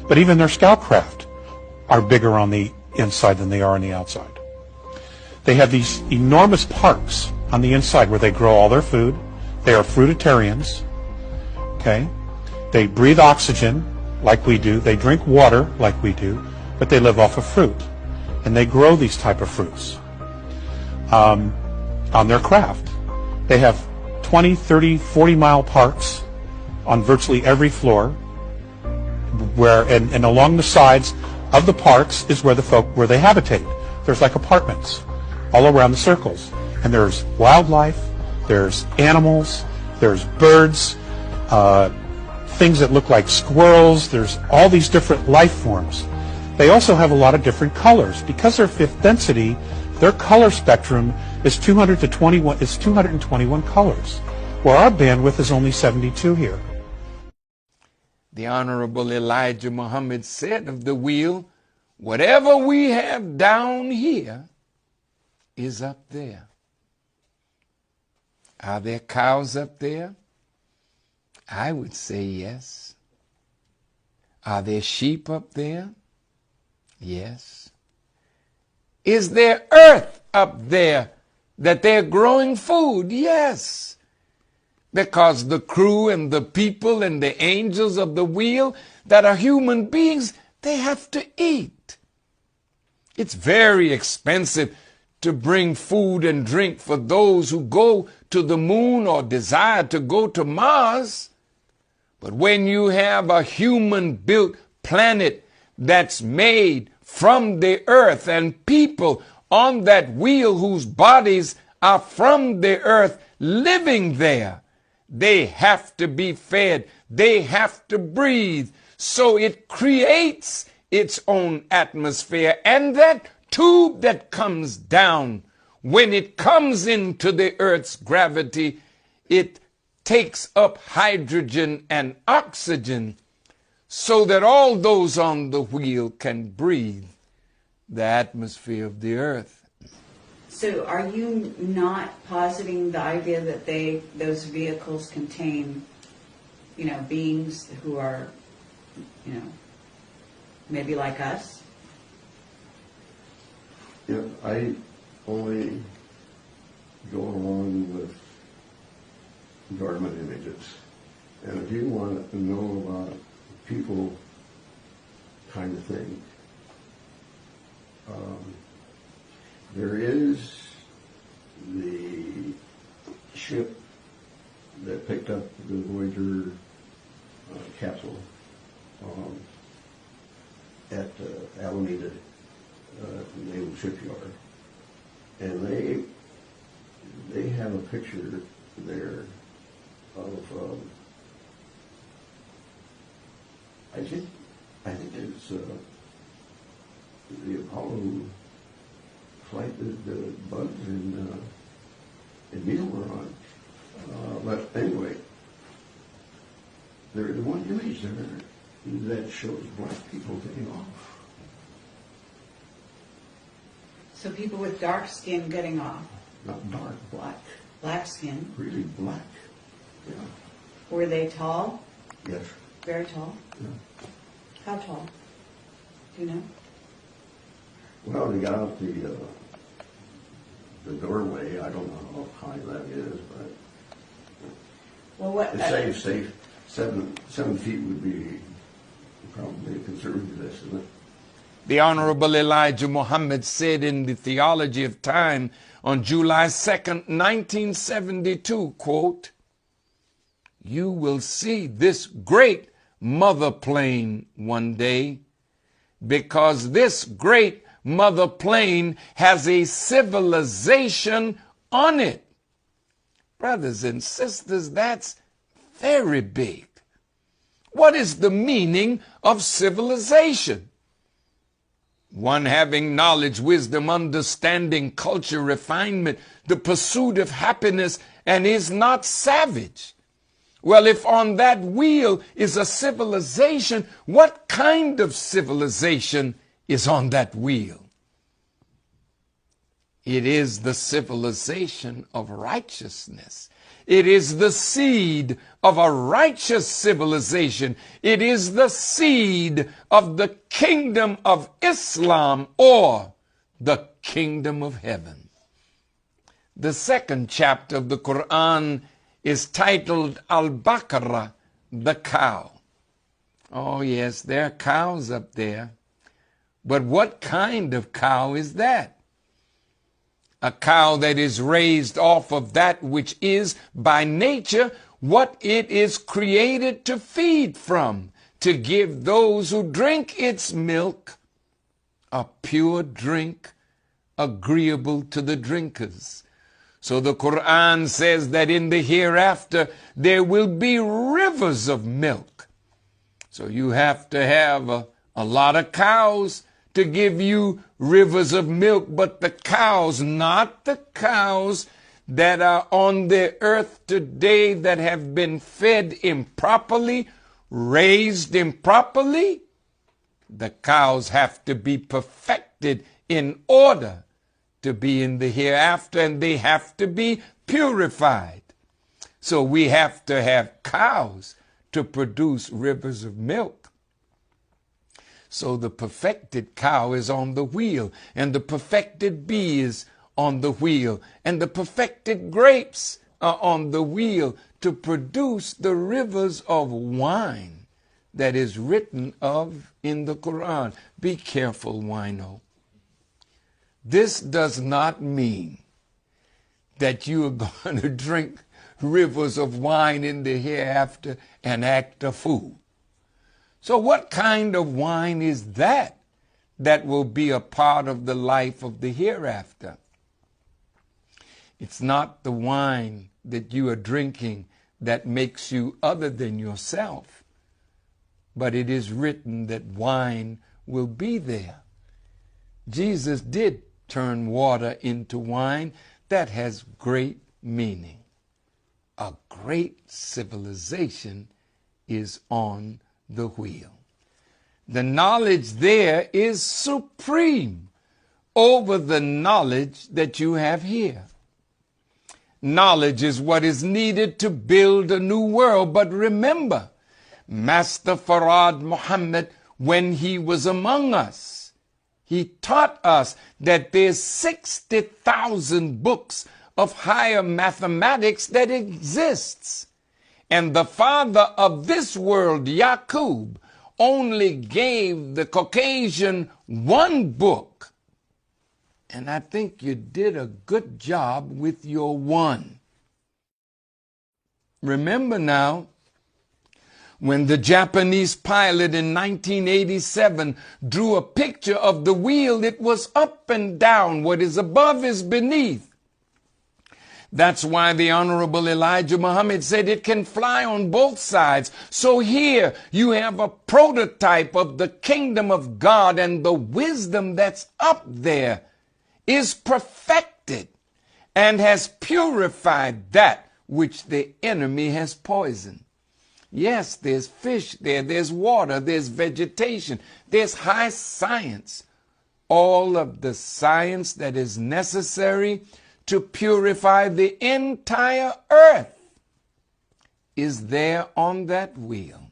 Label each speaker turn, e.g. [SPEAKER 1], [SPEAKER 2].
[SPEAKER 1] But even their scout craft are bigger on the inside than they are on the outside. They have these enormous parks on the inside where they grow all their food. They are fruitarians. Okay? They breathe oxygen like we do. They drink water like we do. But they live off of fruit. And they grow these type of fruits on their craft. They have 20, 30, 40-mile parks on virtually every floor. And along the sides of the parks is where they habitate. There's like apartments all around the circles. And there's wildlife, there's animals, there's birds, things that look like squirrels, there's all these different life forms. They also have a lot of different colors. Because they're fifth density, their color spectrum is 221 colors, where our bandwidth is only 72 here.
[SPEAKER 2] The Honorable Elijah Muhammad said of the wheel, whatever we have down here is up there. Are there cows up there? I would say yes. Are there sheep up there? Yes. Is there earth up there that they're growing food? Yes. Because the crew and the people and the angels of the wheel that are human beings, they have to eat. It's very expensive to bring food and drink for those who go to the moon or desire to go to Mars. But when you have a human-built planet that's made from the earth and people on that wheel whose bodies are from the earth living there, they have to be fed. They have to breathe. So it creates its own atmosphere. And that tube that comes down, when it comes into the earth's gravity, it takes up hydrogen and oxygen so that all those on the wheel can breathe the atmosphere of the earth.
[SPEAKER 3] So are you not positing the idea that those vehicles contain, beings who are, maybe like us?
[SPEAKER 4] Yeah, I only go along with government images. And if you want to know about people kind of thing, there is the ship that picked up the Voyager capsule at Alameda Naval Shipyard, and they have a picture there of I think it's the Apollo flight that Buzz and Neil were on. But anyway, there's one image there that shows black people getting off.
[SPEAKER 3] So people with dark skin getting off?
[SPEAKER 4] Not dark, black.
[SPEAKER 3] Black skin?
[SPEAKER 4] Really black, yeah.
[SPEAKER 3] Were they tall?
[SPEAKER 4] Yes.
[SPEAKER 3] Very tall?
[SPEAKER 4] Yeah.
[SPEAKER 3] How tall? Do you know?
[SPEAKER 4] Well, they got out the doorway. I don't know how high that is, but it's safe. 7 feet would be probably a conservative estimate.
[SPEAKER 2] The Honorable Elijah Muhammad said in the Theology of Time on July 2nd, 1972, quote, "You will see this great mother plane one day, because this great mother plane has a civilization on it." Brothers and sisters, that's very big. What is the meaning of civilization? One having knowledge, wisdom, understanding, culture, refinement, the pursuit of happiness, and is not savage. Well, if on that wheel is a civilization, what kind of civilization is on that wheel? It is the civilization of righteousness. It is the seed of a righteous civilization. It is the seed of the kingdom of Islam, or the kingdom of heaven. The second chapter of the Quran is titled Al-Baqarah, the cow. Oh yes, there are cows up there. But what kind of cow is that? A cow that is raised off of that which is by nature what it is created to feed from, to give those who drink its milk a pure drink agreeable to the drinkers. So the Quran says that in the hereafter there will be rivers of milk. So you have to have a lot of cows to give you rivers of milk, but the cows, not the cows that are on the earth today that have been fed improperly, raised improperly. The cows have to be perfected in order to be in the hereafter, and they have to be purified. So we have to have cows to produce rivers of milk. So the perfected cow is on the wheel, and the perfected bee is on the wheel, and the perfected grapes are on the wheel to produce the rivers of wine that is written of in the Quran. Be careful, wino. This does not mean that you are going to drink rivers of wine in the hereafter and act a fool. So what kind of wine is that will be a part of the life of the hereafter? It's not the wine that you are drinking that makes you other than yourself, but it is written that wine will be there. Jesus did turn water into wine. That has great meaning. A great civilization is on the wheel. The knowledge there is supreme over the knowledge that you have here. Knowledge is what is needed to build a new world. But remember, Master Farad Muhammad, when he was among us, he taught us that there's 60,000 books of higher mathematics that exists. And the father of this world, Yaqub, only gave the Caucasian one book. And I think you did a good job with your one. Remember now, when the Japanese pilot in 1987 drew a picture of the wheel, it was up and down. What is above is beneath. That's why the Honorable Elijah Muhammad said it can fly on both sides. So here you have a prototype of the kingdom of God, and the wisdom that's up there is perfected and has purified that which the enemy has poisoned. Yes, there's fish there, there's water, there's vegetation, there's high science. All of the science that is necessary to purify the entire earth is there on that wheel.